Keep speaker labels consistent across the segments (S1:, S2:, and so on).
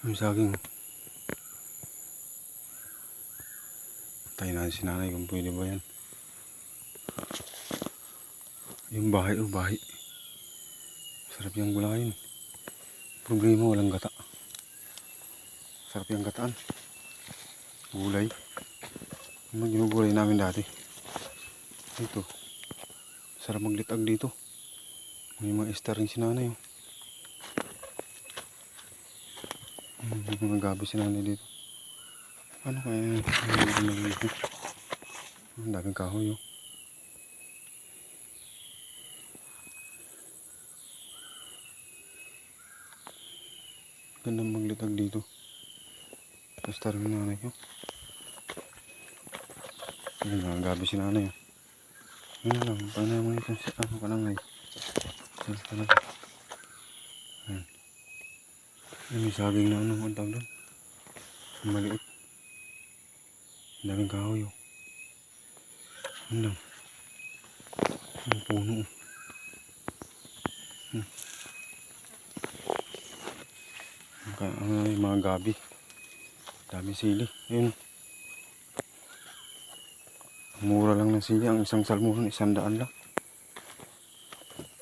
S1: Yung saging. Tayo natin si nanay kung pwede ba yan. Yung bahay, oh bahay. Sarap yung gulayin. Problema walang gata. Sarap yung gataan. Gulay. Yung ginugulay namin dati. Ito. Sarap maglitag dito. May mga star rin si nanay. Oh. May mga gabi si nanay dito. Ano kaya? Ang daming kahoy. Oh. Gandang maglitag dito. Star rin nanay. Oh. May mga gabi si nanay. Oh. Ano lang, panamay ito si ano ka lang ay. May saging na ano, ang tawag doon. Maliit. Ang daming kahoy. Oh. Ano lang. Ang puno. Ay, mga gabi. Dami sili. Ayun. Mura lang ng sili. Ang isang salmon, 100 lang.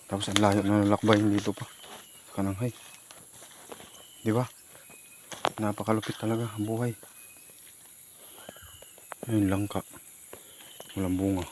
S1: Tapos ang layo na nalakbayin dito pa. Sa Kananghay. Di ba? Napakalupit talaga ang buhay. Ayun, langka. Walang bunga.